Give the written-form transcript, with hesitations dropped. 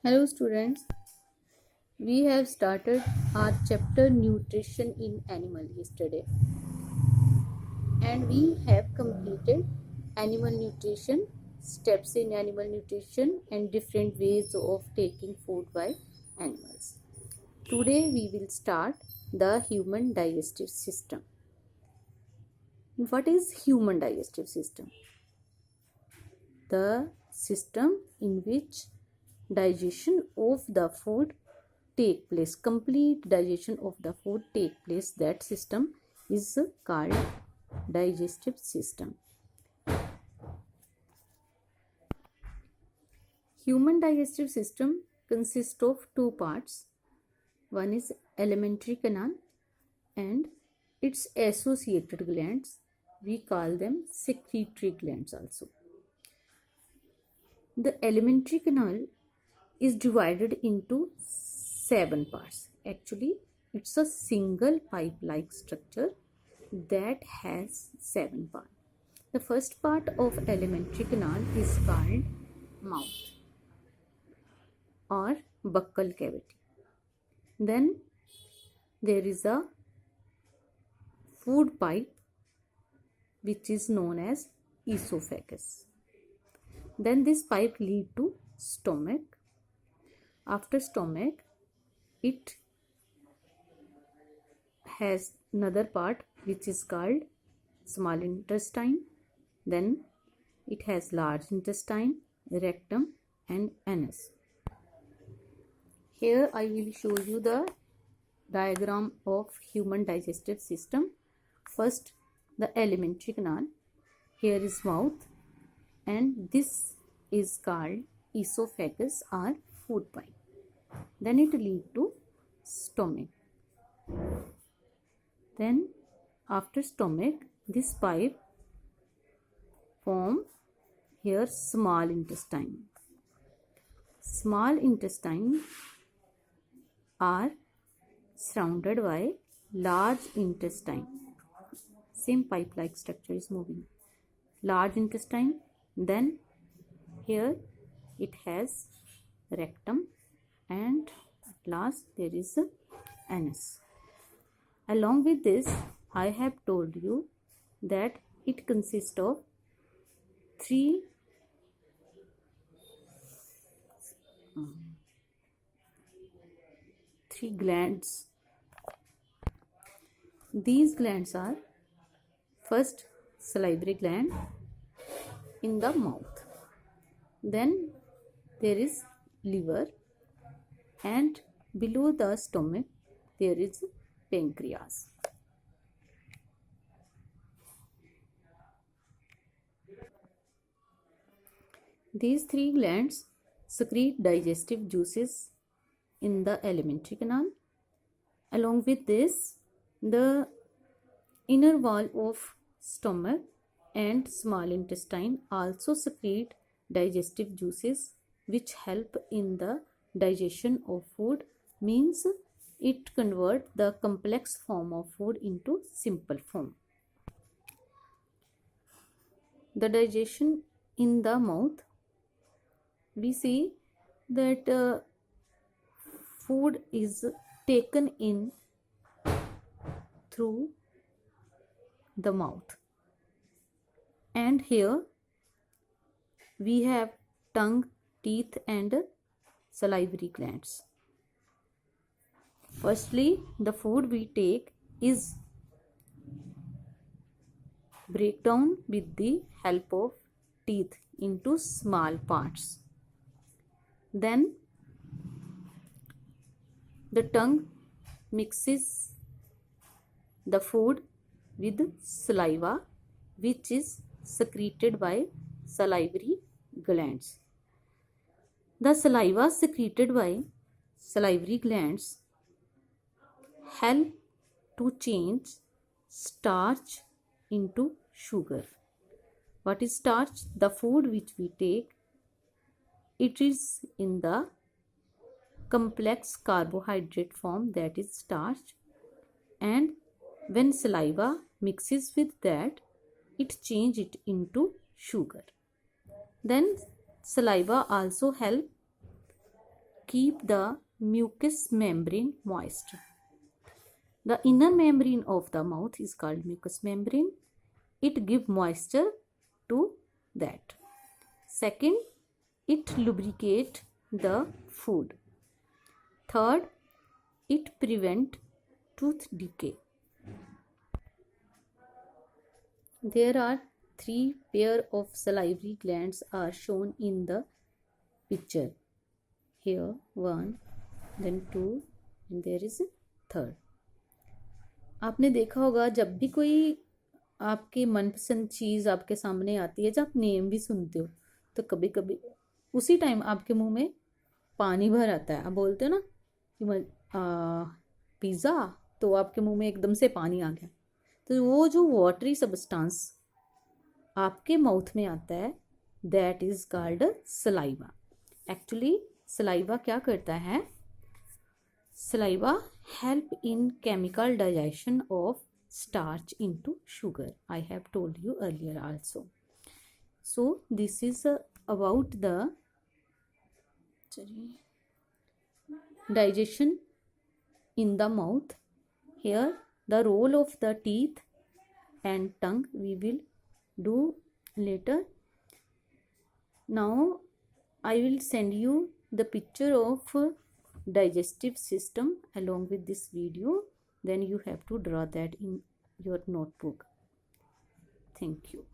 Hello students, we have started our chapter nutrition in animal yesterday and we have completed animal nutrition, steps in animal nutrition and different ways of taking food by animals. Today we will start the human digestive system. What is human digestive system? The system in which digestion of the food take place, complete digestion of the food take place. That system is called digestive system. Human digestive system consists of two parts. One is alimentary canal and its associated glands. We call them secretory glands also. The alimentary canal is divided into 7 parts. Actually, it's a single pipe-like structure that has 7 parts. The first part of alimentary canal is called mouth or buccal cavity. Then there is a food pipe which is known as esophagus. Then this pipe leads to stomach. After stomach, it has another part which is called small intestine. Then it has large intestine, rectum and anus. Here I will show you the diagram of human digestive system. First, the alimentary canal. Here is mouth and this is called esophagus or food pipe. Then it leads to stomach. Then after stomach, this pipe form here small intestine. Small intestine are surrounded by large intestine. Same pipe-like structure is moving. Large intestine, then here it has rectum and at last there is anus. Along with this, I have told you that it consists of three glands. These glands are first salivary gland in the mouth. Then there is liver and below the stomach there is pancreas. These three glands secrete digestive juices in the alimentary canal. Along with this, the inner wall of stomach and small intestine also secrete digestive juices which help in the digestion of food, means it converts the complex form of food into simple form. The digestion in the mouth, we see that food is taken in through the mouth, and here we have tongue, teeth and salivary glands. Firstly, the food we take is break down with the help of teeth into small parts. Then the tongue mixes the food with saliva which is secreted by salivary glands. The saliva secreted by salivary glands help to change starch into sugar. What is starch? The food which we take, it is in the complex carbohydrate form, that is starch, and when saliva mixes with that, it changes it into sugar. Then saliva also help keep the mucous membrane moist. The inner membrane of the mouth is called mucous membrane. It gives moisture to that. Second, it lubricates the food. Third, it prevents tooth decay. There are 3 pair of salivary glands are shown in the picture. Here 1, then 2, and there is a third. आपने देखा होगा जब भी कोई आपके मनपसंद चीज़ आपके सामने आती है, जब आप नेम भी सुनते हो तो कभी कभी उसी टाइम आपके मुंह में पानी भर आता है. आप बोलते हो ना कि पिज़्ज़ा, तो आपके मुंह में एकदम से पानी आ गया. तो वो जो वाटरी सब्सटेंस आपके माउथ में आता है, that is called saliva. Actually saliva क्या करता है? Saliva help in chemical digestion of starch into sugar. I have told you earlier also. So this is about the digestion in the mouth. Here the role of the teeth and tongue we will do later. Now I will send you the picture of digestive system along with this video. Then you have to draw that in your notebook. Thank you.